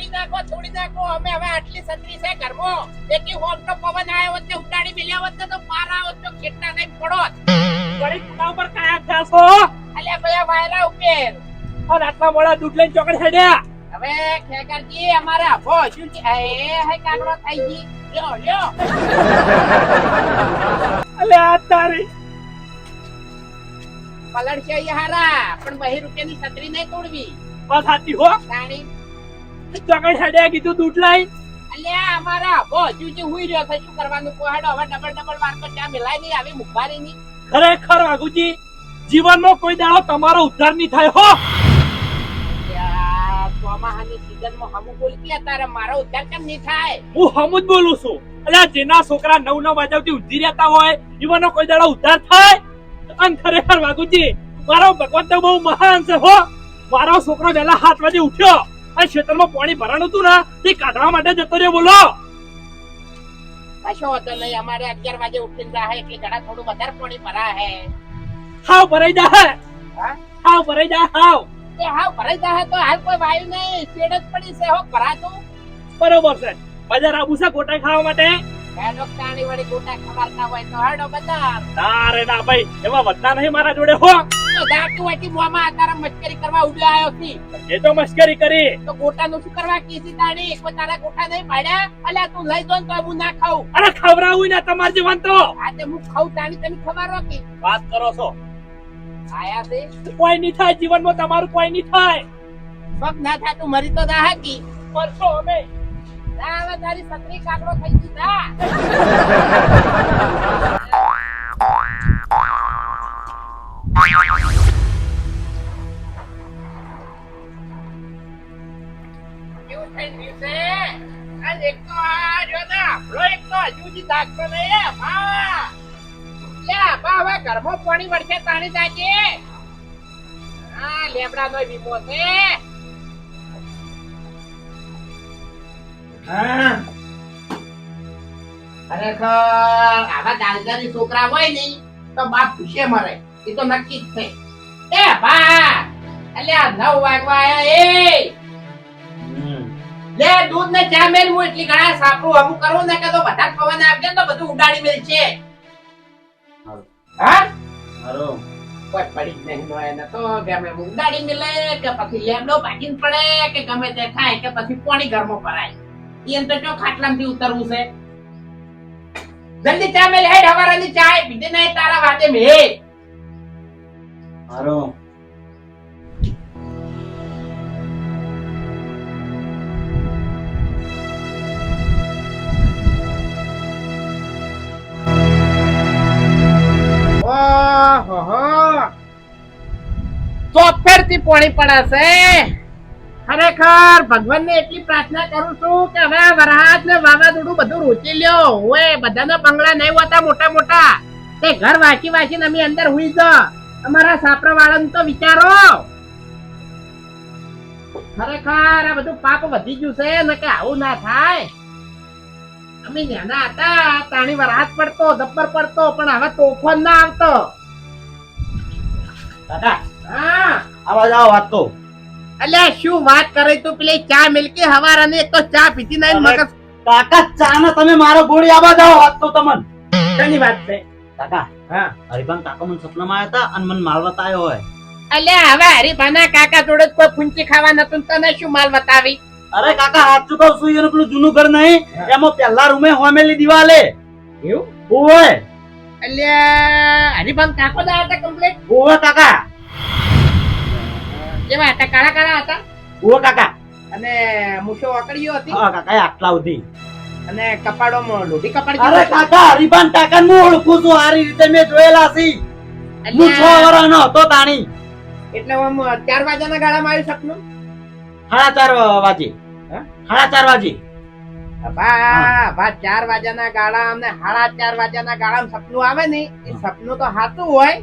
છોડી નાખો અમે હવે આટલી છત્રી છે ઘરમાં એકી હોમ તો પવન આવ્યો હોત ને ઉડાડી મેલ્યા હોત ને તો પાર આવત તો ખેતના નહીં પડોત વળી કુડા ઉપર કાયા ખાસો અલ્યા ભયા વાયરા ઉપર અને આટલા મોડા દૂધ લઈને ચોકડ હેડ્યા હવે ખેકરજી અમારા હો શું છે એ હે કાગડો થઈ ગઈ લ્યો અલે આ તારી પલડ છે હારા પણ 2 રૂપિયાની છત્રી નહીં તોડવી વાત સાચી હો તાણી ચોકડ હેડ્યા કીધું દૂધ લઈ અલ્યા અમારા હો શું હુઈ રહ્યો છે શું કરવાનું કોહાડો હવે ડબલ વાર તો ચા મિલાય નહીં આવી મુખબારી ની ખરેખર વાઘુજી જીવનમાં કોઈ દાડો તમારો ઉદ્ધાર નહીં થાય હો ચોમાહાની સીઝનમાં હમુ બોલતી અત્યારે મારો ઉદ્ધાર કેમ નહીં થાય હું હમું જ બોલું છું અલ્યા જેના છોકરા 9 વાગ્યાથી ઊંઘી રહેતા હોય એવાનો કોઈ દાડો ઉદ્ધાર થાય અને ખરેખર વાઘુજી મારો ભગવાન તો બહુ મહાન છે હો મારો છોકરો વહેલા 7 વાગે ઉઠ્યો અને ખેતરમાં પાણી ભરાણું હતું ને તે કાઢવા માટે જતો રહ્યો બોલો કશો હતો નહીં અમારે 11 વાગે ઉઠીને જાય એટલે ઘણા થોડું વધારે પાણી ભરા હે હાવ ભરાઈ જાય હા હાવ ભરાઈ જાય હાવ એ હાવ ભરાઈ જાય તો હાલ કોઈ વાયુ નહીં શેડ જ પડી છે હો ભરાતું બરોબર છે બજાર આબુ છે ગોટા ખાવા માટે એનો કાણી વળી ગોટા ખવારતા હોય તો હડો બધા તારે ના ભાઈ એમાં વધતા નહીં મારા જોડે હો તો દાટુ વાટી મોમાં આતારે મસ્કરી કરવા ઉડ્યો આવ્યો છી એ તો મસ્કરી કરી તો ગોટાનું શું કરવા કીધી તાણી કોઈ તારા ગોટા નહીં પાડ્યા અલ્યા તું લઈ દો ને તો હું ના ખાઉં અરે ખવડાવું ને તમાર જીવન તો આજે હું ખાઉં તાણી તમે ખવારો કે વાત કરો છો આયા છે કોઈ નહીં થાય જીવનમાં તમારું કોઈ નહીં થાય પગ ના થાય તું મરી તો ના હાકી પરસો અમે ના હવે તારી છત્રી કાકડો થઈ ગઈ જા કેવું થઈ ગયું છે આજ એક તો આ જો ના આપણો એક તો હજુ જી દાખલો નહીં ભા લ્યા બા હવે ઘરમાં પાણી વળશે તાણી જાજે હા લેબડા નો વીમો છે ખરેખર આવા દાલદારી છોકરા હોય ને તો બાપ ભૂસે મરે એ તો નક્કી જ છે એ ભા અલ્યા 9 વાગવા આયા એ લે દૂધ ને ચા મેલ હું એટલી ઘણા સાપરું અમુક કરવું ને કે તો બધા પવન આવજે તો બધું ઉડાડી મેલ છે હા હારો કોઈ પડી જ નહીં હોય ને તો ગમે ઉડાડી મેલે કે પછી લેબડો ભાગીને પડે કે ગમે તે થાય કે પછી પાણી ઘરમાં ભરાય ઈન તો જો ખાટલામાંથી ઉતરવું છે જલ્દી ચા મેલ હેડ હવારાની ચા પીધે નહીં તારા વાદે મે હારો ચોફેરથી પાણી પડે છે ખરેખર ભગવાનને એટલી પ્રાર્થના કરું છું કે હવે વરસાદ ને વાવાઝોડું બધું રોચી લ્યો ઓય બધાના બંગલા નહીં હોતા મોટા મોટા તે ઘર વાંચી વાંચીને અમે અંદર હુઈ જ અમારા સાપરા વાળાનું તો વિચારો ખરેખર આ બધું પાપ વધી ગયું છે ને કે આવું ના થાય અમે નાના હતા તાણી વરસાદ પડતો જબ્બર પડતો પણ હવે તોફાન ના આવતો દાદા હા આવા જાવ વાત તો અલ્યા શું વાત કરે તું પેલી ચા મિલકી હવાર અને એક તો ચા પીતી નહીં મગજ કાકા ચા ને તમે મારો ગોળી આવા જાવ વાત તો તમન શેની વાત છે કાકા હા હરિભાન કાકા મને સપનામાં આવ્યા હતા અને મને માલવત આવ્યો હોય અલ્યા હવે હરીભાના કાકા જોડે જ કોઈ ફૂંચી ખાવા નતું તને શું માલ બતાવી અરે કાકા સાચું કહું છું એનું પેલું જૂનું ઘર નહીં એમાં પહેલા રૂમે હોમેલી દિવાલે એવું ઓય અલ્યા હરીભાન કાકો દા હતા કમ્પ્લીટ ઓય કાકા કેવા હતા કાળા કાળા હતા ઓય કાકા અને મૂછો વાકડીઓ હતી હા કાકા આટલા સુધી અને કપાડોમાં લોઢી કપાડી અરે કાકા હરિભાન કાકા હું ઓળખું છું સારી રીતે મેં જોયેલા છે હું 6 વર્ષનો હતો તાણી એટલે આમ 4 વાગ્યાના ગાળામાં આવ્યું સપનું 4:30 વાગે 4:30 વાગે બા 4 વાગ્યાના ગાળા અને 4:30 વાગ્યાના ગાળામાં સપનું આવે ને એ સપનું તો સાચું હોય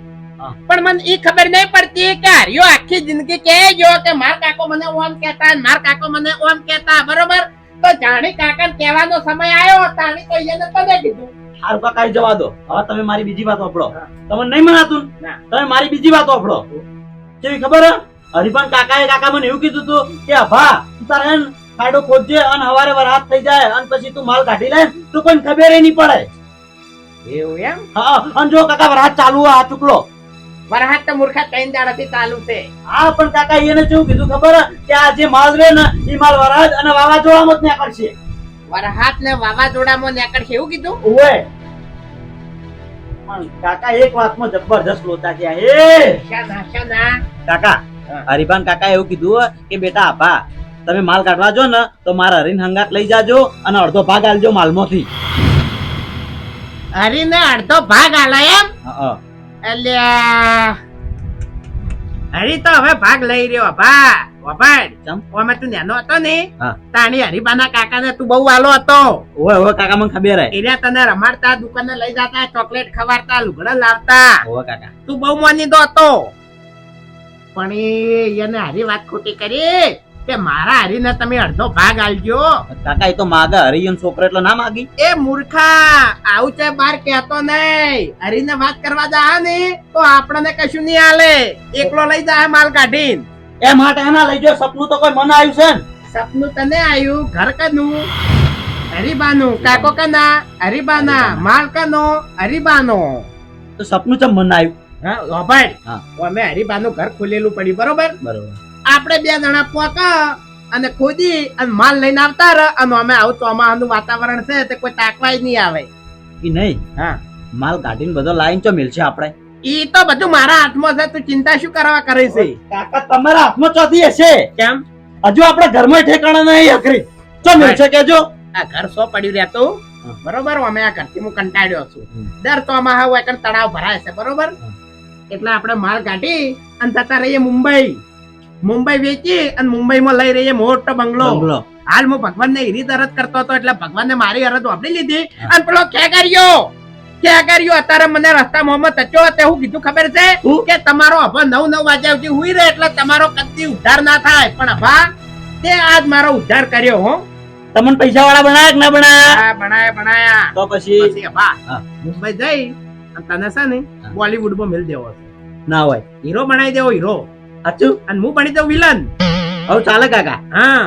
પણ મને ઈ ખબર નહીં પડતી કે હરિયો આખી જિંદગી કહે જો કે માર કાકો મને ઓમ કહેતા અને માર કાકો મને ઓમ કહેતા બરોબર તો જાણી કાકા કહેવાનો સમય આવ્યો તાણી તો એને તને કીધું હારું કાકા જવા દો હવે તમે મારી બીજી વાત વાપરો તમને નહીં મનાતું તમે મારી બીજી વાત વાપરો કેવી ખબર હરિભાન કાકાએ કાકા મને એવું કીધું હતું કે ભા તારે ખાડો ખોદજે અને હવારે વરસાદ થઈ જાય અને પછી તું માલ કાઢી લે તો કોઈ ખબર નહીં પડે. એવું એમ? હા અને જો કાકા વરસાદ ચાલુ હોય આ ચૂકલો. વરસાદ તો મૂર્ખા 3 દાડાથી ચાલુ છે. હા પણ કાકા એને શું કીધું ખબર કે આ જે માલ રે ને એ માલ વરસાદ અને વાવાઝોડામાં જ નીકળશે. વરસાદ ને વાવાઝોડામાં નીકળશે એવું કીધું? ઓવે પણ કાકા એક વાતમાં જબરજસ્ત લોચા છે એ શાના? કાકા હરિભાન કાકા એવું કીધું કે બેટા આભા તમે માલ કાઢવા જો ને તો મારા હરીન હંગાત લઈ જાજો અને અડધો ભાગ આલજો માલમાંથી. હરીને અડધો ભાગ આલે એમ? હા અલ્યા હરી તો હવે ભાગ લઈ રહ્યો ભા વભાડ. ચમ? ઓમે તું નાનો હતો ને હા. તાણી હરીબાના કાકાને તું બહુ વાલો હતો. ઓવે ઓવે કાકા મને ખબર હે. એરિયા તને રમાડતા, દુકાને લઈ જતા, ચોકલેટ ખવાડતા, લુગડા લાવતા. ઓવે કાકા તું બહુ માનીતો હતો. પણ એને હરી વાત ખોટી કરી કે મારા હરીને તમે અડધો ભાગ આલજો. કાકા એ તો માગા હરિયન છોકરો એટલે ના માગી. એ મૂર્ખા આવું છે બાર કહેતો નહીં. હરીને વાત કરવા જા ને તો આપણને કશું નહીં આલે. એકલો લઈ જાય માલ કાઢીને. એ માટે એના લઈ જો સપનું તો કોઈ મન આવ્યું છે ને. સપનું તને આવ્યું ઘર કનું હરીબાનું, કાકો કના હરીબાના, માલ કનો હરીબાનો. તો સપનું ચમ મન આવ્યું. હા લોભાઈ હા. અમે હરીબાનું ઘર ખોલેલું પડ્યું બરોબર. બરોબર આપણે 2 જણા પોકા અને ખોદી અને માલ લઈને આવતા રહે અને અમે આવું ચોમાસાનું વાતાવરણ છે તે કોઈ તાકવાય નહીં આવે. ઈ નહીં હા માલ કાઢીને બધો લાઈન ચો મિલશે આપણે. ઈ તો બધું મારા હાથમાં છે. તું ચિંતા શું કરવા કરે છે? કાકા તમારા હાથમાં ચોથી હશે. કેમ? હજુ આપણે ઘરમાં ઠેકાણા નહીં અઘરી ચો મિલશે કેજો. આ ઘર સો પડ્યું રહેતું બરોબર. અમે આ ઘરથી હું કંટાળ્યો છું. દર ચોમાસા હોય કારણ તળાવ ભરાય છે બરોબર. એટલે આપણે માલ કાઢી અને જતા રહીએ મુંબઈ વેચી અને મુંબઈમાં લઈ રહીએ મોટો બંગલો. હાલ હું ભગવાનને હીરી અરજ કરતો હતો એટલે ભગવાનને મારી અરજ વાપરી લીધી. અને પેલો ખેગાર્યો અત્યારે મને રસ્તામાં તચ્યો તે હું કીધું ખબર છે કે તમારો અભા 9 વાગ્યા સુધી હુઈ રહે એટલે તમારો કદી ઉદ્ધાર ના થાય. પણ અભા તે આજ મારો ઉદ્ધાર કર્યો હો. તમને પૈસા વાળા બનાયા કે ના બનાયા? હા બનાયા. તો પછી અભા હા. મુંબઈ જઈ અને તને છે ને બોલીવુડમાં મેલ દેવો છે. ના હોય હીરો બનાવી દેવો હીરો. સાચું અને હું બની દઉં વિલન. હવે ચાલે કાકા. હા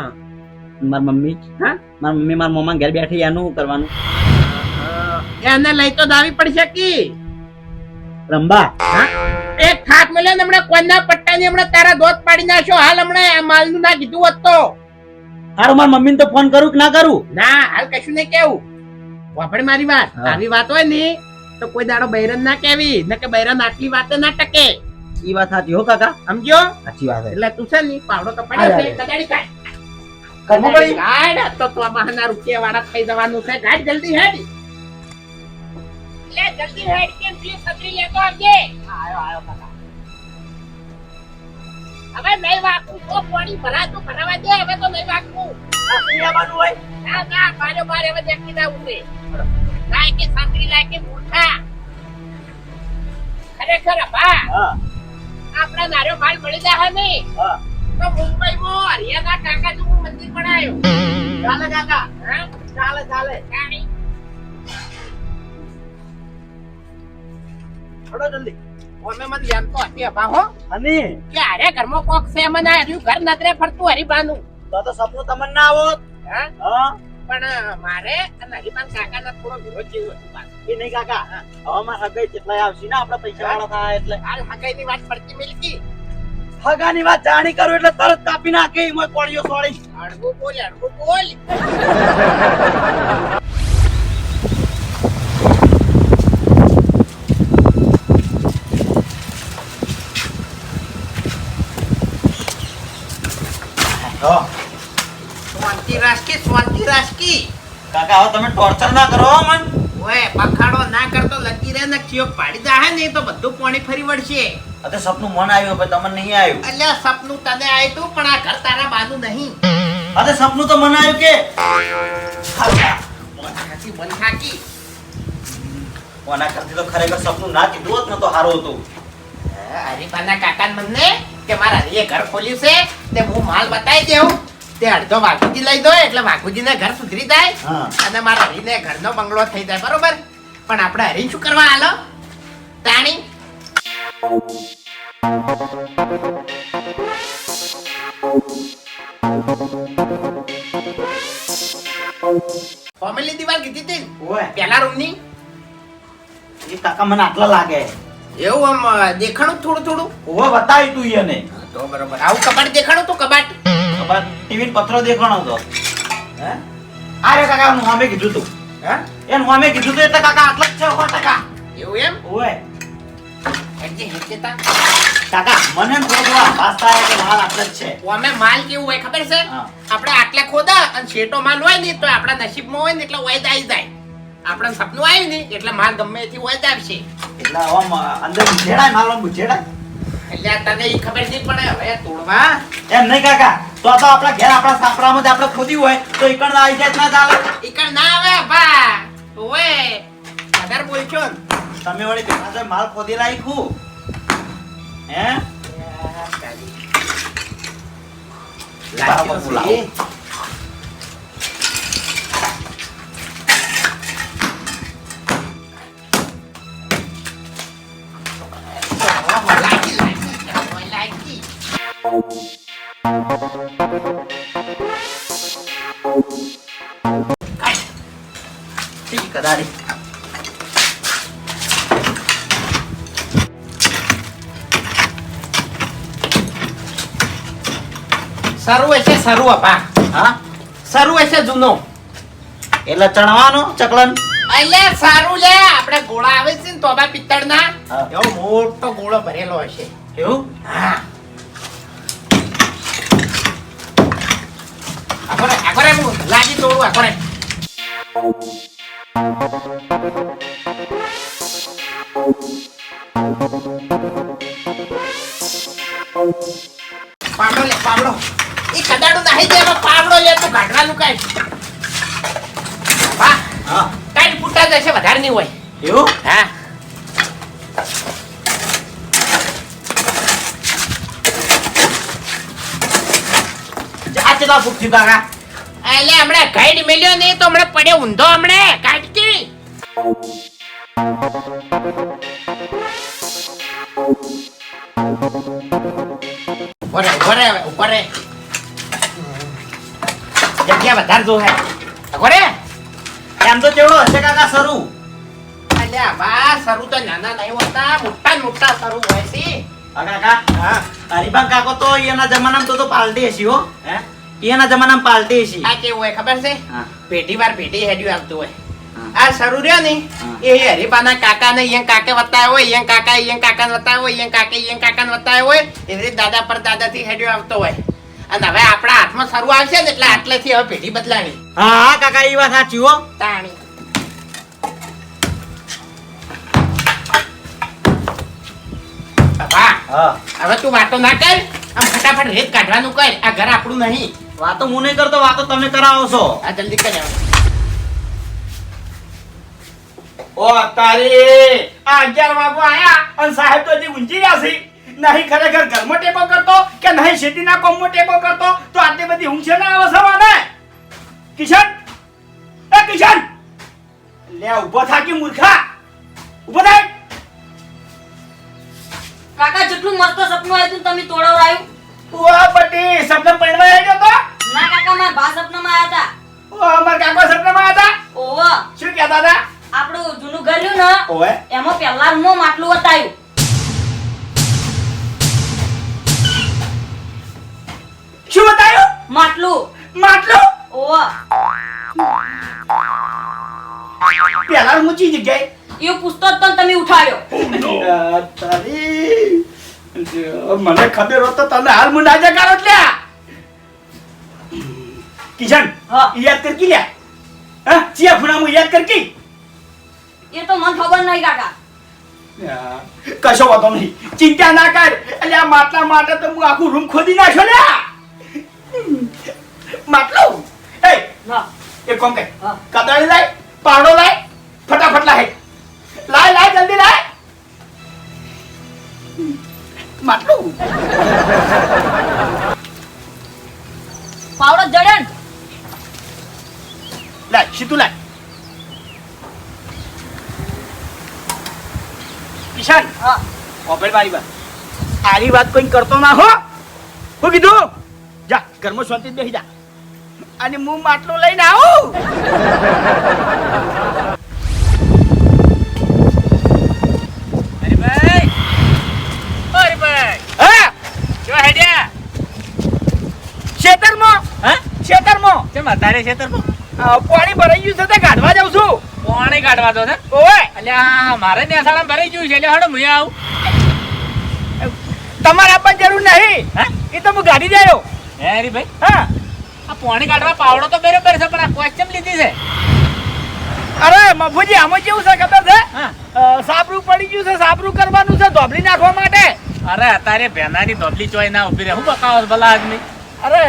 મારી મમ્મી હા મારા મમ્મા ઘેર બેઠી એનું કરવાનું એને લઈ તો દાવી પડશે કી રંબા. એક થાક મળ્યો ને હમણાં કોના પટ્ટાની હમણાં તારા દોત પાડી નાખ્યો. હાલ હમણાં આ માલનું ના કીધું હોત તો હારું મારી મમ્મીને તો ફોન કરું કે ના કરું? ના હાલ કશું નહીં કેવું. વાપડ મારી વાત. હા. આવી વાત હોય ને તો કોઈ દાડો બૈરન ના કેવી ને કે બૈરન આટલી વાતે ના ટકે. ઈ વાત સાચી હો કાકા. સમજો? સાચી વાત એટલે તું છે ને પાવડો તો પડ્યો છે. કદાડી કાઢ. કરવું પડી. ગાડ તો તું મહાના રૂપિયા વાળા થઈ જવાનું છે. ગાડ જલ્દી હેડ. લે જલ્દી હેડ કેમ પ્લીઝ છત્રી લેતો આવજે. આયો કાકા. હવે નહીં વાકું તો પાણી ભરાતું ભરાવા દે. હવે તો નહીં વાકું. ના બારે હવે દેખી ના ઉઠે. લાય કે છત્રી લાય કે મૂર્ખા. ખરેખર બા હા આપણા નાર્યો માલ મળી જાય ને હા તો મુંબઈમાં હરિયાના કાકાનું મંદિર બનાવ્યું. ચાલે કાકા? હા ચાલે કાણી થોડો જલ્દી. ઓમે મને એમ તો હતી અભા હો અને કે અરે ઘરમાં કોક છે મને હર્યું ઘર નતરે ફરતું હરીબાનું. તો સપનું તમને ના આવોત. હા હા પણ મારે અને હરીબાન કાકાના થોડો વિરોધ જેવું હતું પાછું. એ નહીં કાકા હવે મારે હગાઈ કેટલાય આવશે ને આપણે પૈસા વાળા થાય એટલે. હાલ હગાઈની વાત પડતી મિલકી. હગાની વાત જાણી કરું એટલે તરત કાપી નાખે એમાં કોળીઓ સોળી. અડવું બોલ. શાંતિ રાખી. કાકા હવે તમે ટોર્ચર ના કરો હો મન. ઓય પખાડો ના કરતો લકી રે ને ચિયોક પાડી જાહે ને તો બધું પાણી ફરી વળશે. અતે સપનું મન આવ્યું પણ તમને નહીં આવ્યું. એટલે સપનું તને આવ્યું તું પણ આ ઘર તારા બાનું નહીં. અતે સપનું તો મન આવ્યું કે મન થાકી. કોના કરતી તો ખરેખર સપનું ના કીધું હોત ને તો સારું હતું. હરીબાના કાકા મને કે મારા હરીએ ઘર ખોલ્યું છે તે હું માલ બતાવી દેવું તે અડધો વાઘુજી લઈ દો એટલે વાઘુજીને ઘર સુધરી જાય અને મારા હરીને ઘરનો બંગલો થઈ જાય બરોબર. પણ આપણે હરી શું કરવા હાલો તાણી ફોમેલી દીવાલ કીધી હતી ને? ઓય પેલા રૂમની એ કાકા મને આટલા લાગે એવું આમ દેખાણું થોડું થોડું ઓય બતાવી તું એને તો બરોબર આવું કબાટ દેખાણું તો કબાટ ખબર ટીવી પત્રો દેખાણો તો હે આરે કાકા હું અમે કીધું તું હા એને હું અમે કીધું તું એટલે કાકા આટલા જ છે 100%. એવું એમ ઓય હેડજે હેડજે તા કાકા મને થોડો આભાસ થાય કે માલ આટલા જ છે અમે માલ કેવું હોય ખબર છે હા. આપણે આટલે ખોદા અને શેટો માલ હોય ને તો આપણા નસીબમાં હોય ને એટલે હોય જ આવી જાય આપણે સપનું આવ્યું ને એટલે માલ ગમે એથી હોય જ આવશે એટલે આમ અંદર બુજેડાય માલ બુજેડાય એટલે આ તને ઈ ખબર નહીં પડે હવે તોડવા એમ નહીં કાકા તો આપણા ઘેર આપણા સાપરામાં જ આપણે ખોદી હોય તો ઈકણ આવી જાય ના ચાલે ઈકણ ના આવે બા ઓય વધારે બોલશો ને તમે વળી પેલા તો માલ ખોદી રાખ્યું હે લાગ્યો બોલાવો. છે. લાગી. ઠીક કદાડી સરું હશે સરું અપા હા સરું હશે જૂનો એટલે ચણવાનો ચકલન એટલે સારું લે આપણે ગોળા આવે છે ને તોબા પિત્તળના હા. એવો મોટો ગોળો ભરેલો હશે એવું હા આગળ હું લાગી તોડું આગળ પાવડો લે પાવડો એ કદાડું નાહી દે એમાં પાવડો લે તો કાઢવાનું કાંઈ વાહ હા કાંઈ ફૂટા જશે વધારે નહીં હોય એવું હા આ કેટલા ફૂટ થી કાકા એટલે હમણાં ગાઈડ મેલ્યો નહીં તો હમણાં પડ્યો ઊંધો હમણે કાઢકી ઉપર જગ્યા વધારે જો હે અગોરે એમ તો ચેવડો હશે કાકા સરું અલ્યા બા સરું તો નાના નહીં હોતા મોટા ને મોટા સરું હોય છે હા કાકા હા હરિભાન કાકો તો એના જમાનામાં તો પાલટી હશી હો હે એના જમાનામાં પાલટી હશી આ કેવું હોય ખબર છે હા પેઢી વાર પેઢી હેડ્યું આવતું હોય હા. આ સરું રહ્યો ને હા. એ હરીબાના કાકા ને અહીંયા કાકે વતાયો હોય અહીંયા કાકા ને વતાયો હોય અહીંયા કાકે ને વતાયો હોય એવી રીતે દાદા પર દાદા થી હેડ્યો આવતો હોય અને હવે આપણા હાથમાં સરું આવશે ને એટલે આટલેથી હવે પેઢી બદલાવી હા હા કાકા એ વાત સાચી હો તાણી બાબા હા હવે તું વાતો ના કર આમ ફટાફટ રેત કાઢવાનું કર આ ઘર આપણું નહીં વાતો હું નહીં કરતો વાતો તમે કરાવો છો આ જલ્દી કર ઓ તારી આ 11 વાગો આયા અને સાહેબ તો હજી ઊંઘી ગયા છે નહીં ખરેખર ઘરમાં ટેકો કરતો કે નહીં શેતીના કોમમાં ટેકો કરતો તો આટલી બધી ઊંઘ છે ને આવે સવારે કિશન એ કિશન લે ઊભો થા કે મૂર્ખા ઊભો થાય કાકા જેટલું મસ્ત સપનું આવ્યું તમે તોડાવરાયું ઓ બટી સપના પડવા આવ્યો તો ના કાકા મારા બા સપનામાં આયા હતા ઓ અમાર કાકો સપનામાં હતા ઓવા શું કહેતા હતા આપણું જૂનું ઘર રહ્યું ને ઓએ એમાં પહેલા રૂમમાં માટલું બતાવ્યું શું બતાવ્યું માટલું માટલું ઓવા પેલા ઊંચી જગ્યાએ એવું પૂછતો જ તો તમે ઉઠાડ્યો તારી મને ખબર હોત તો તને હાલ મુંડા જગાડો લ્યા કિશન હા. યાદ કર કી લ્યા હા ચિયા ફુના મુ યાદ કર કી એ તો મને ખબર નહીં કાકા કશો વાતો નહીં ચિંતા ના કર એટલે આ માટલા માટે તો હું આખું રૂમ ખોદી નાખ્યો લ્યા માટલું એ હા એક કામ કર હા. કદાળી લાય પાવડો લાય ફટાફટ લાય લાય જલ્દી લાય માટલું પાવડો જડન લાય સીધું લાય કિશન હા ઓપેલ મારી વાત આરી વાત કોઈ કરતો ના હો હું કીધું જા ઘરમાં શાંતિ બેસી જા અને હું માટલું લઈને આવું. હરીભાઈ ઓ હરીભાઈ હા જો હેડ્યા ખેતરમાં હા ખેતરમાં કેમ અત્યારે ખેતરમાં પાણી ભરાઈ ગયું છે તે કાઢવા જાઉં છું. પાણી કાઢવા દો છે ઓય અલ્યા મારે નેસાડા ભરાઈ ગયું છે એટલે હડો હું આવું તમારે આપવાની જરૂર નહીં. હા એ તો હું ગાડી જાયો. હે હરીભાઈ હા આ પાણી કાઢવા પાવડો તો બરોબર છે પણ આ કોસ્ચ્યુમ લીધી છે અરે મફુજી આમાં કેવું છે ખબર છે? હા સાબરું પડી ગયું છે, સાબરું કરવાનું છે ધોબલી નાખવા માટે. અરે અત્યારે ભેનાની ધોબલી ચોય ના ઉભી રહે હું બકાવો છો ભલા આદમી અરે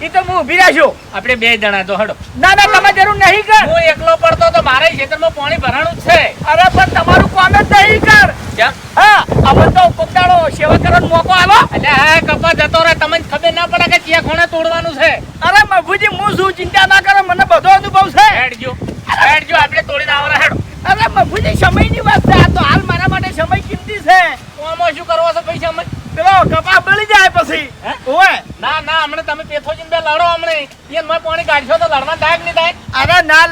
એ તો હું ઊભી રાખ્યો. આપણે બે જણા તો હડો ના ના તમારે જરૂર નહીં કર. હું એકલો પડતો તો મારે ખેતરમાં પાણી ભરાણું જ છે અરે પણ તમારું કામ જ નહીં કર. કેમ હા હવે તો કોકદાડો સેવા કરવાનો મોકો આવો. એટલે હા કપા જતો રહે તમને ખબર ના પડે કે ક્યાં ખૂણે તોડવાનું છે અરે મફુજી હું શું ચિંતા ના કરો, મને બધો અનુભવ છે. હેડજો આપણે તોડીને આવરા હેડો અરે મફુજી સમયની વાત છે, આ તો હાલ મારા માટે સમય કિંમતી છે. તો આમાં શું કરવો છે પૈસા અમે પેલો કપા બળી જાય પછી. હે? ઓય ના ના હમણે તમે પેથોજીને બે લડો હમણે એ મેં પાણી કાઢશો તો લડવા દાગ નહીં થાય અરે ના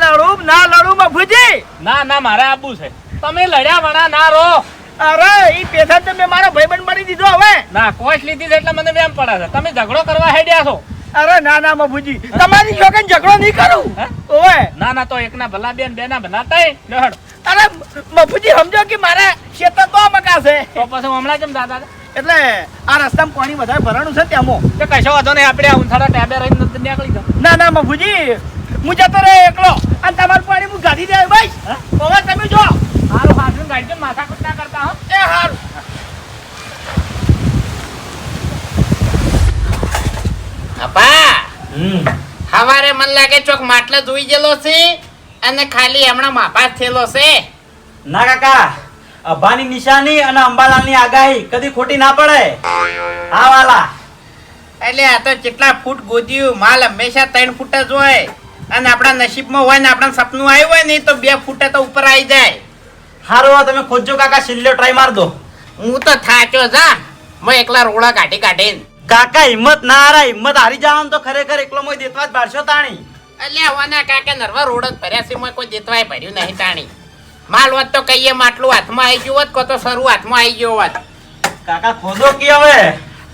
લડું મફુજી. ના ના મારે આબુ છે તમે લડ્યા વણા ના રહો અરે ઈ પેથા તો મેં મારો ભાઈબંધ મળી દીધો હવે. ના કોશ લીધી છે એટલે મને વેમ પડે છે તમે ઝઘડો કરવા હેડ્યા છો અરે ના ના મફુજી તમારી છોકન ઝઘડો નહીં કરું. હે? ઓય ના ના તો એકના ભલા બે ના ભલા થાય લહડ અરે મફુજી સમજો કે મારા ખેતર તો મકા છે તો પછી હું હમણાં કેમ દાદા એટલે આ રસ્તામાં પાણી વધારે ભરાણું છે ત્યાંમાં. તો કશો વાંધો નહીં આપણે આ ઉંથાડા ટેબે રહીને નીકળી જાવ ના ના મફુજી હું જતો રહે એકલો અને તમારું પાણી હું ગાડી દે ભાઈ. હે? હવે તમે જો હારું હાથમાં ગાડી માથા કુટ ના કરતા હો એ હારું. અપા હવારે મન લાગે ચોક માટલા ધોઈ ગયેલો છે અને ખાલી હમણાં માપાસ થયેલો છે. ના કાકા અભાની નિશાની અને અંબાલાલની આગાહી કદી ખોટી ના પડે. હા વાલા એટલે આ તો કેટલા ફૂટ ગોદ્યું માલ હંમેશા 3 ફૂટ જ હોય અને આપણા નસીબમાં હોય ને આપણા સપનું આવ્યું હોય ને તો 2 ફૂટે તો ઉપર આવી જાય. હારું તમે ખોજો કાકા છેલ્લો ટ્રાય માર દો. હું તો થાક્યો જા મેં એકલા રોડા કાઢીને કાકા હિંમત ના હારા, હિંમત હારી જવાનું તો ખરેખર એકલો મોય દેતવા જ બારશો તાણી. એટલે હોના કાકા નરવા રોડ જ ભર્યા છે, કોઈ દેતવાય ભર્યું નહીં તાણી. માલ હોત તો કહીએ માટલું હાથમાં આવી ગયું હોત કો તો સરું હાથમાં આવી ગયો હોત. કાકા ખોદો કે હવે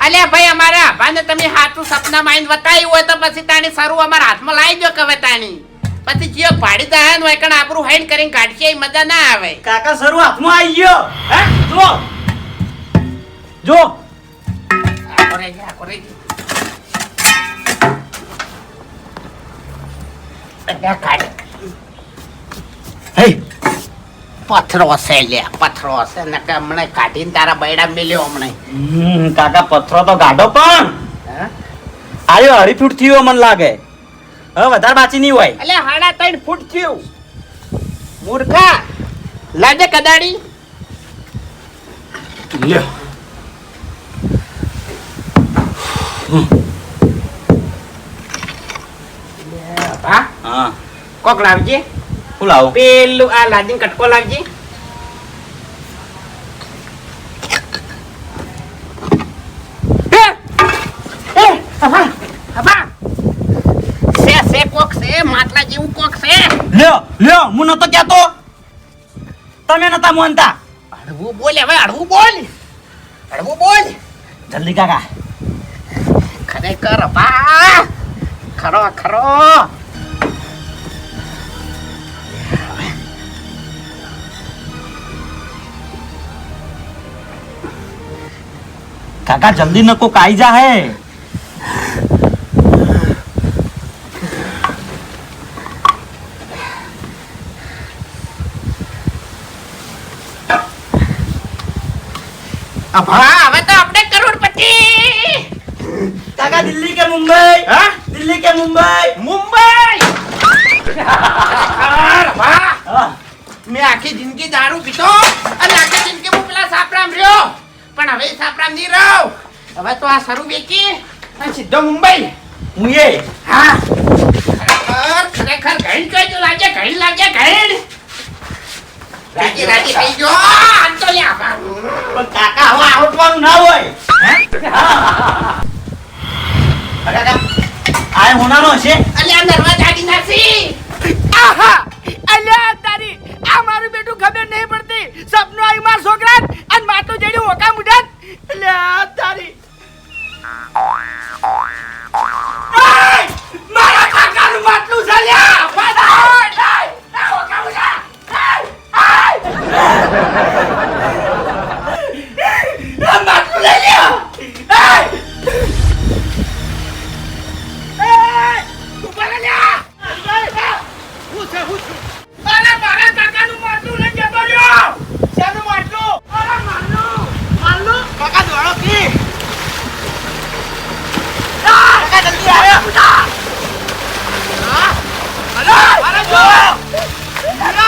અલ્યા ભાઈ અમારા આભાને તમે હાથું સપના માઈન બતાવ્યું હોય તો પછી તાણી સરું અમારા હાથમાં લાવી દો કવે તાણી. પછી જીઓ પાડી દે હોય કણ આબરૂ હાઈન કરીને કાઢશે એ મજા ના આવે. કાકા સરું હાથમાં આવી ગયો. હે જો જો આખો રહી જા, આખો રહી જા. અલ્યા કાઢ. હે પથરો છે લે પથરો છે નકે હમણાં કાઢીને તારા બૈડા મેલ્યો હમણાં. કાકા પથરો તો ગાઢો પણ હા? આયો 2.5 ફૂટ થયો મને લાગે. હવે વધારે બાચી નહીં હોય. અલ્યા 3.5 ફૂટ થયું મૂર્ખા. લાજે કદાડી લ્યો હા હા કોક લાવજે હું લાવું? પેલું આ લાદીન કટકો લાવજે. કોક છે માટલા જેવું કોક છે. લ્યો હું નતો કહેતો, તમે નતા માનતા. હળવું બોલ હવે હળવું બોલ જલ્દી કાકા. ખરેખર બા ખરો કાકા જલ્દી ન કોક આઈ જા હે. હવે તો આપણે કરોડપતિ. કાકા દિલ્હી કે મુંબઈ? હા? દિલ્હી કે મુંબઈ? મુંબઈ. વાહ હા. મેં આખી જિંદગી દારૂ પીતો અને આખી જિંદગી હું પેલા સાપરામ રહ્યો પણ હવે સાપરામ નહીં રહું. હવે તો આ સરું વેચી અને સીધો મુંબઈ. હું એ હા ખરેખર ઘણી કઈ લાગે ઘણી રાજી થઈ ગયો. આમ તો લ્યા બા. પણ કાકા હવે આવડવાનું ના હોય. હે? કાકા આ હોનાનો હશે અલ્યા નરવા જાડી નાસી આહા અલ્યા તારી આ મારું બેટું ખબર નહીં પડતી સપનું આવી માર છોકરા અને માટલું જેડ્યું ઓકા મુઢા અલ્યા તારી મારા કાકાનું માટલું છે લ્યા ઓકા મુઢા માટલું લઈ લ્યો અરે મારા કાકાનું માટલું લઈ જતો રહ્યો શાનું માટલું અરે માટલું કાકા દોડો કી કાકા જલ્દી આવ્યો હા હલો મારા જો હલો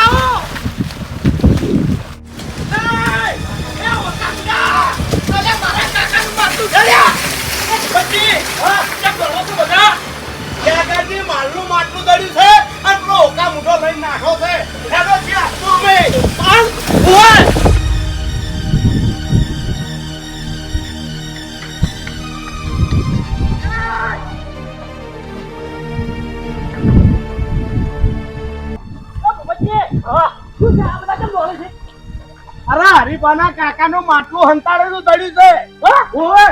મારા કાકાનું માટલું ચાલ્યા પછી હા કેમ દોડો છો બધા કાકાજી માલનું માટલું દડ્યું છે અને પેલો ઓકા મુઠો લઈને નાખો છે હેડો છે તમે પાલ ઓય અરે હરીફાના કાકાનું માટલું હંતાડેલું દડ્યું છે ઓય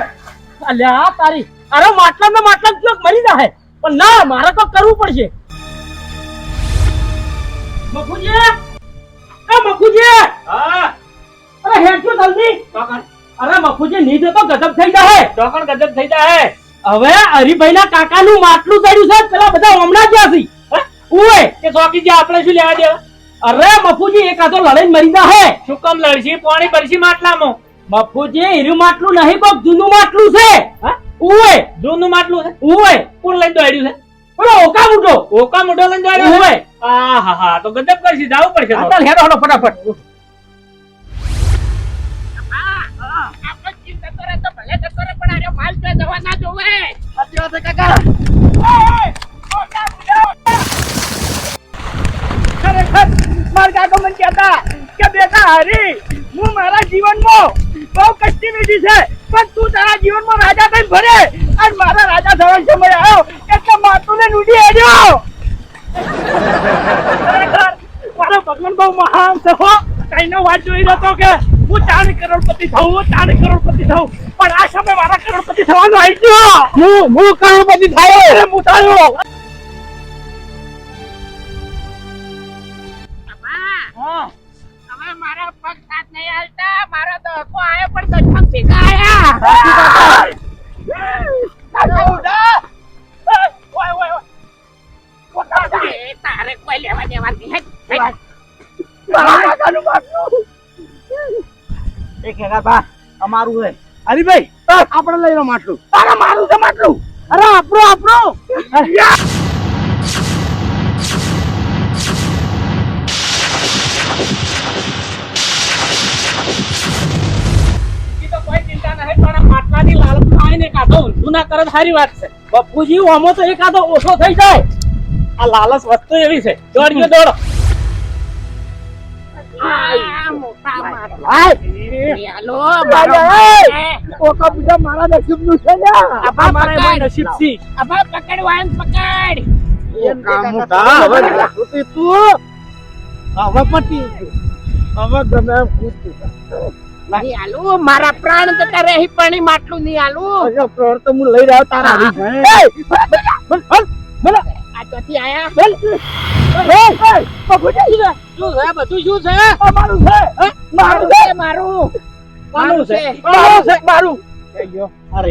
અલ્યા તારી અરે માટલા ચોક મરી જાય પણ ના મારે તો કરવું પડશે મફુજી હા અરે હેઠું જલ્દી અરે મફુજી નીચે તો ગજબ થઈ જાય ગજબ થઈ જાય હવે હરીભાઈના કાકાનું માટલું ચડ્યું છે પેલા બધા હમણાં જ્યાં છે ઓય કે સોકી જે આપણે શું લેવા દેવા અરે મફુજી એક આતો લડાઈ મરી જાય શું કામ લડશી પાણી ભરશી માટલામાં મફુજી હીરું માટલું નહીં કોક જૂનું માટલું છે ઓય જૂનું માટલું છે ઓય કોણ લઈને દોડ્યું છે બોલો ઓકા મોટો લઈને દોડ્યો ઓય હા તો ગજબ કરશી જાવું પડશે ચાલ હેડો ફટાફટ આપણે ચિંતા કરે તો ભલે જતો રહે પણ આર્યો માલ પે જવા ના જોવે સાચી વાત છે કાકા ખરેખર મારા કાકા મને કહેતા કે બેટા હરી હું મારા જીવનમાં બહુ કષ્ટી વીધી છે પણ તું તારા જીવનમાં રાજા થઈને ભરે અને મારા રાજા થવાનો સમય આવ્યો એટલે માતુને નૂડી આવ્યો ખરેખર મારો ભગવાન બહુ મહાન છે હો કઈનો વાત જોઈ રહ્યો તો કે હું 4 કરોડપતિ થઉં પણ આ સમય મારા કરોડપતિ થવાનો આવી ગયો હું કરોડપતિ થયો હું થયો હવે મારા પગ સાથ નહીં હાલતા મારો દહકો આયો પણ દશમન ભેગા આયા તારે કોઈ લેવા દેવા નહીં અમારું છે હરીભાઈ આપણે લઈ લો માટલું અરે મારું છે માટલું અરે આપણું કોઈ ચિંતા નહીં પણ માટલાની લાલચમાં આવીને કાઢો ઊંધું ના કરે સારી વાત છે બપુજી ઓમો તો એકાદો ઓછો થઈ જાય આ લાલચ વસ્તુ એવી છે દોડો મારા નસીબ નું છે ને નસીબ થી પકડ વાન પકડ નહીં આલુ મારા પ્રાણ જતા રહે પણ માટલું નહીં આલુ તો હું લઈ રહ્યો તારા આ ચોથી આયા બધું શું છે મારું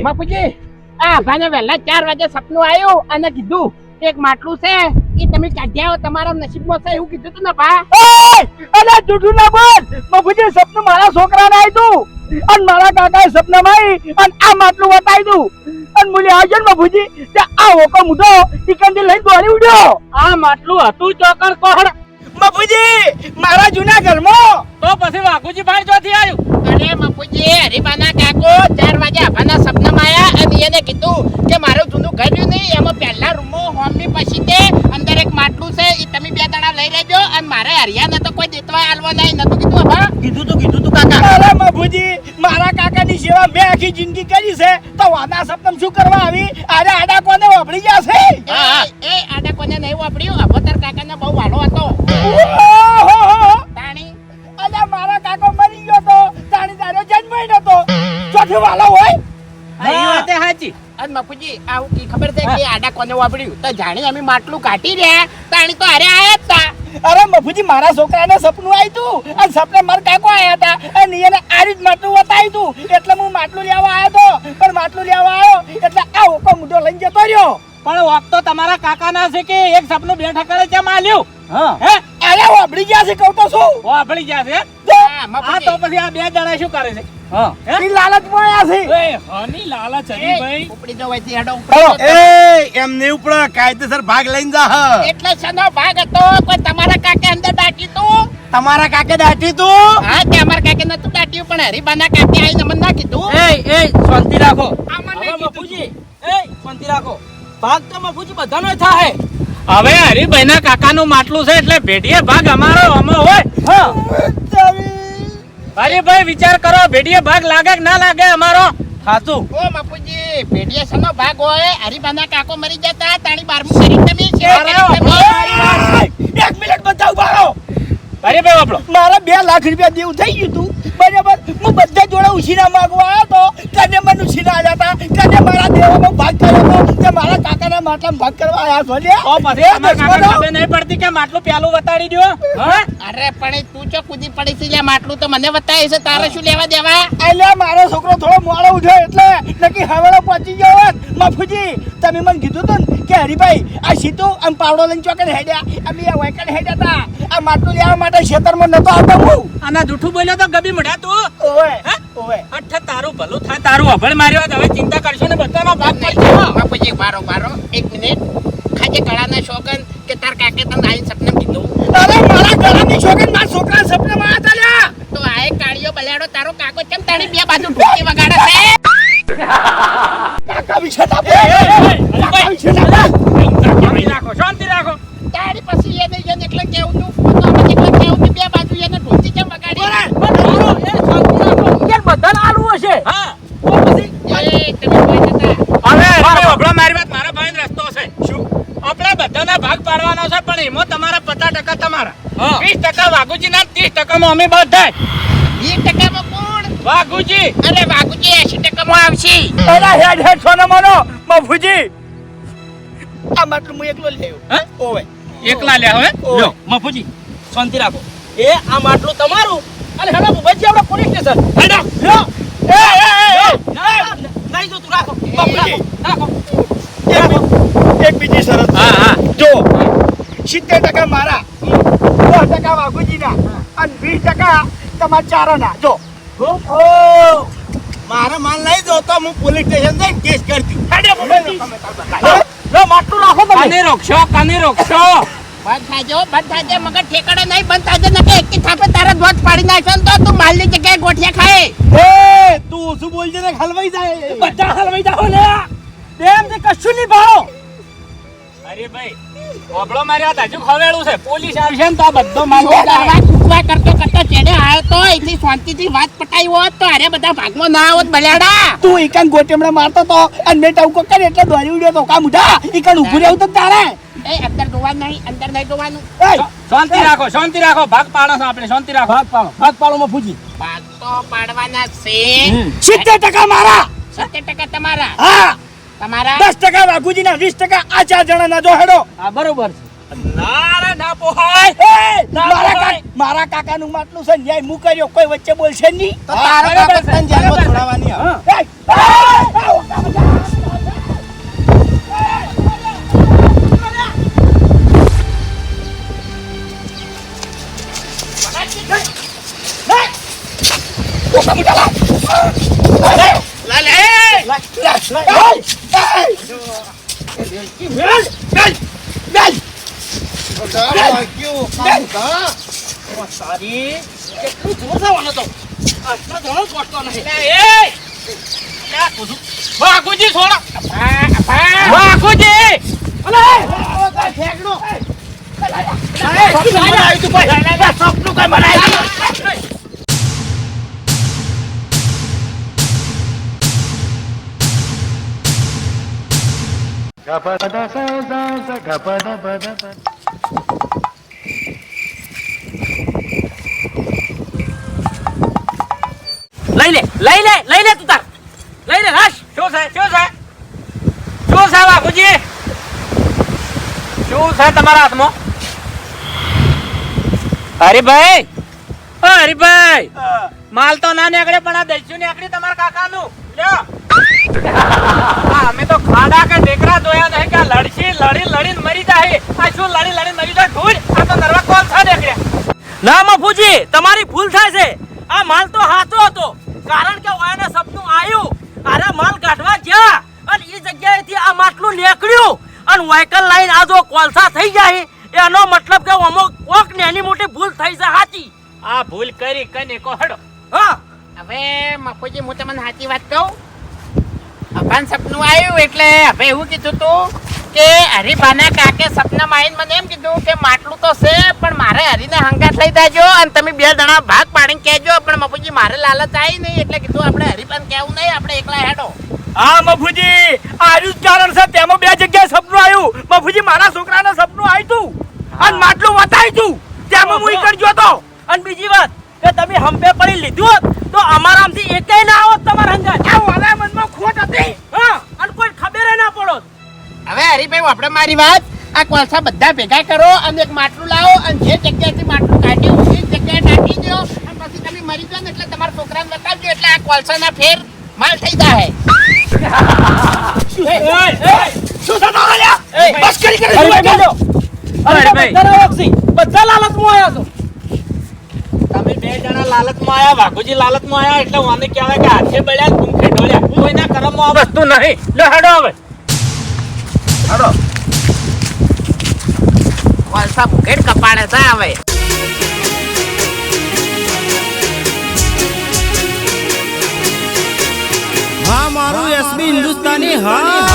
બાપુજી આ ભાને વહેલા 4 વાગે સપનું આવ્યું અને કીધું એક માટલું છે એ તમે કાઢ્યા તમારા નસીબમાં છે એવું કીધું તું ને ભા અરે જૂઠું ના બોલ બાપુજી સપનું મારા છોકરાને આવ્યું અને મારા કાકાએ સપનામાં આવી અને આ માટલું બતાવી દઉં અને મુલી આવજો ને બાપુજી તે આ ઓકો મુઢો ટીકનથી લઈને દોડી ઉડ્યો આ માટલું હતું ચોકર કોહડ બાપુજી મારા જૂના ઘરમાં તો પછી વાઘુજી ભાઈ ચોથી આવ્યું અરે બાપુજી હરીબાના કાકો 4 વાગે આભાના સપનામાં આયા અને એને કીધું કે મારું જૂનું ઘર રહ્યું નહીં એમાં પહેલા રૂમમાં હોમની પછી તે અંદર એક માટલું છે એ તમે 2 દાડા લઈ લેજો અને મારે હરિયાને તો કોઈ દેતવા આલવા નહીં નતું કીધું હા કીધું તું કાકા અરે બાપુજી મારા કાકાની સેવા મેં આખી જિંદગી કરી છે તો વાના સપનમ શું કરવા આવી આડા આડા કોને વાપરી જશે એ આડા કોને નહીં વાપર્યું અભોતર કાકાનો બહુ વાલો હતો ઓહો તાણી અલ્યા મારા કાકો મરી ગયો તો તાણી તારો જન્મ ય નતો ચોથી વાલો હોય એ વાતે સાચી અને મફુજી આવું કી ખબર છે કે આડા કોને વાપર્યું તો જાણી અમે માટલું કાઢી રહ્યા તાણી તો અરે આયા જ તા અરે મફુજી મારા છોકરાને સપનું આવ્યું તું અને સપને મારા કાકો આયા હતા અને એને આ રીત માટલું બતાવ્યું તું એટલે હું માટલું લેવા આવ્યો તો પણ માટલું લેવા આવ્યો એટલે આ ઓકો મુઢો લઈને જતો રહ્યો પણ વખત તો તમારા કાકાના છે કે એક સપનું બે ઠકારે ચમ આલ્યું હા હે અરે વાપરી ગયા છે કહું તો શું વાપરી ગયા છે હા, આ તો પછી આ બે જણા શું કરે છે હા એ લાલચમાં આયા છે એ હની લાલચ હરી ભાઈ ઉપડી જો વઈથી હેડો એમ નહીં ઉપડો કાયદેસર ભાગ લઈને જા એટલે શનો ભાગ હતો કોઈ તમારા કાકે અંદર દાટ્યું તું તમારા કાકે દાટી તું હા તે અમારા કાકે નતું દાટ્યું પણ હરીબાના કાકે આવીને મને ના કીધું એ શાંતિ રાખો આ મને હવે કીધું મફુજી એ શાંતિ રાખો ભાગ તો મફુજી બધાનો થાય હવે હરીભાઈના કાકાનું માટલું છે એટલે ભેડીએ ભાગ અમારો અમો હોય હા હરીભાઈ વિચાર કરો ભેડીએ ભાગ લાગે કે ના લાગે અમારો સાચું ઓ બાપુજી ભેડિયા શનો ભાગ હોય હરીબાના કાકો મરી જતા તાણી 12મું કરી તમે સેવા કરી તમે એક મિનિટ બતાવ બાળો હરીભાઈ વાપરો મારા 2 લાખ રૂપિયા દેવું થઈ ગયું તું બરાબર હું બધા જોડે ઉછીના માંગવા આવ્યો તો કને મને ઉછીના આવ્યા હતા કને મારા દેવામાં ભાગ કર્યો તો કે મારા કાકાના માટલામાં ભાગ કરવા આવ્યા છો લે ઓ પછી અમારા કાકા ખબર નહીં પડતી કે માટલું પ્યાલું વતાડી દ્યો હા અરે પણ તું ચો કૂદી પડી છે લે માટલું તો મને બતાવે છે તારે શું લેવા દેવા એટલે મારો છોકરો થોડો મોડો ઉઠ્યો એટલે નકી હવેળો પહોંચી ગયો હોત મફુજી તમે મને કીધું તું ને કે હરીભાઈ આ સીતુ આમ પાવડો લઈને ચોકડ હેડ્યા અમે આ વાયકડ હેડ્યા હતા આ માટલું લેવા માટે ખેતરમાં નતો આવતો હું આના જૂઠું બોલ્યો તો ગબી મળ્યા તું ઓવે હે? ઓવે અઠ તારું ભલું થાય તારું અભળ માર્યો હવે ચિંતા કરશો ને બધાનો ભાગ પડશે બાપુજી બારો બારો એક મિનિટ ખાજે કળાના શોગન કે તાર કાકે તને આઈને સપને કીધું અરે મારા ગળાની છોકરી મારા છોકરા સપનામાં આવ્યા તા લ્યા તો આ એક કાળિયો બલાડો તારો કાકો ચમ તાણી બે બાજુ ઢોકી વગાડે છે કાકા વિશે ના શાંતિ રાખો શાંતિ રાખો તારી પછી એને એટલે કેવું તું તો અમે એટલે કેવું કે બે બાજુ એને ઢોકી ચમ વગાડી બધા આલવું હશે હા એ તમે કોઈ નતા હવે અભળો મારી વાત મારા ભાઈ રસ્તો છે શું આપણે બધાના ભાગ પાડવાનો છે પણ એમાં તમારા 50% તમારા 20% વાઘુજીના 30% માં અમે બધા 20% માં કોણ વાઘુજી અરે બાપુજી 80% માં આવશે અરે હેડ હેડ સોનો મનો મફુજી આ માટલું હું એકલો લેયો હે? ઓવે એકલા લે હવે ઓય. લો મફુજી શાંતિ રાખો એ આ માટલું તમારું અને હેડો ભૂપતજી આપણે પોલીસ સ્ટેશન હેડો લો નહીં જો તું રાખો રાખો એક બીજી શરત હા હા જો 70% મારા 10% વાઘુજીના અને 20% તમારા ચારોના જો મારા માલ લઈ દો તો હું પોલીસ સ્ટેશન જઈને કેસ કરતી લો માટલું રાખો કાને રોકશો બંધ થાજે મગર ઠેકાડે નહીં બંધ થાજે નકે એક થાપે તારા ધ્વજ પાડી નાખશે ને તો તું માલની જગ્યાએ ગોઠિયા ખાય એ તું શું બોલજે ને હલવાઈ જાય બધા હલવાઈ જાઓ લે તેમ તે કશું નહીં ભાળો અરે ભાઈ ઓબળો માર્યા હતા હજુ ખવેડું છે પોલીસ આવશે ને તો આ બધો માલ કરવા કૂકવા કરતો ચેડે આવ્યો તો એટલી શાંતિથી વાત પટાઈ હોત તો અરે બધા ભાગમાં ના આવત બલ્યાડા તું ઈકન ગોટેમડા મારતો તો અને મેં ટવકો કરી એટલે દોરી ઉડ્યો તો કા મુઢા ઈકન ઊભું રહેવું તો તારે એ અંદર જોવાનું નહીં અંદર નહીં જોવાનું એય, શાંતિ રાખો ભાગ પાડો છો આપણે શાંતિ રાખો ભાગ પાડો માં ફૂજી ભાગ તો પાડવાના છે 70% મારા 70% તમારા હા તમારા 10% વાઘુજીના 20% આ 4 જણાના જો હેડો હા બરોબર છે ના ના પોહાય એય, ના, મારા કાકાનું માટલું છે ન્યાય મુ કર્યો કોઈ વચ્ચે બોલશે નહીં તો તારા કાકા તને જેલમાં છોડાવવાની હવે. એય, વાઘુજી છોડો વાઘુજી લઈ લે તું તાર લઈ લે હશ શું છે બાપુજી શું છે તમારા હાથમાં હરીભાઈ માલ તો ના નીકળે પણ આ દસ્યુ નીકળી તમારા કાકાનું લ્યો અમે તો ખાડા કે ટેકરા જોયા નહીં કે આ લડીને મરી જાય આ શું લડીને મરી જાય ધૂળ આ તો નરવા કોલ છે નીકળ્યા ના મફુજી તમારી ભૂલ થાય છે આ માલ તો હાચો હતો કારણ કે ઓયાને સપનું આવ્યું અરે માલ કાઢવા ગયા અને એ જગ્યાએથી આ માટલું નીકળ્યું અને વાયકલ લાઈન આ જો કોલસા થઈ જાય એનો મતલબ કે અમુક કોક નાની મોટી ભૂલ થઈ છે સાચી આ ભૂલ કરી કને કો હડો હા હવે મફુજી હું તમને સાચી વાત કહું અભાન સપનું આવ્યું એટલે હવે એવું કીધું તું કે હરીબાના કાકે સપનામાં આવીને મને એમ કીધું કે માટલું તો છે પણ મારે હરીને હંગાત લઈ જાજો અને તમે બે જણા ભાગ પાડીને કહેજો પણ મફુજી મારે લાલચ આવી નહીં એટલે કીધું આપણે હરીબાને કહેવું નહીં આપણે એકલા હેડો હા મફુજી આયુ કારણ છે તેમાં બે જગ્યાએ સપનું આવ્યું મફુજી મારા છોકરાને સપનું આવ્યું તું અને માટલું વતાઈ તું તેમાં હું કરજો તો અને બીજી વાત કે તમે હંપે પડી લીધું હોત તો અમારામાંથી એકેય ના આવત તમારા હંગાત આ વાલા મનમાં ખોટ હતી હા અને કોઈ ખબર ના પડો હવે હરીભાઈ આપણે મારી વાત આ કોલસા બધા ભેગા કરો અને એક માટલું લાવો અને જે જગ્યાએથી માટલું કાઢ્યું એ જગ્યાએ નાખી દો અને પછી તમે મરી જાઓ ને એટલે તમારા છોકરાને બતાવજો એટલે આ કોલસાના ફેર માલ થઈ જાય બધા લાલચમાં આવ્યા છો તમે બે જણા લાલચમાં આવ્યા વાઘુજી લાલચમાં આવ્યા એટલે મને કહેવાય કે હાથે બળ્યા ગુંખે ઢોળ્યા કોઈના કરમમાં આ વસ્તુ નહીં લે હેડો હવે કોલસા મુકેડ કપાડે છે હવે હા મારું એસબી હિન્દુસ્તાની હા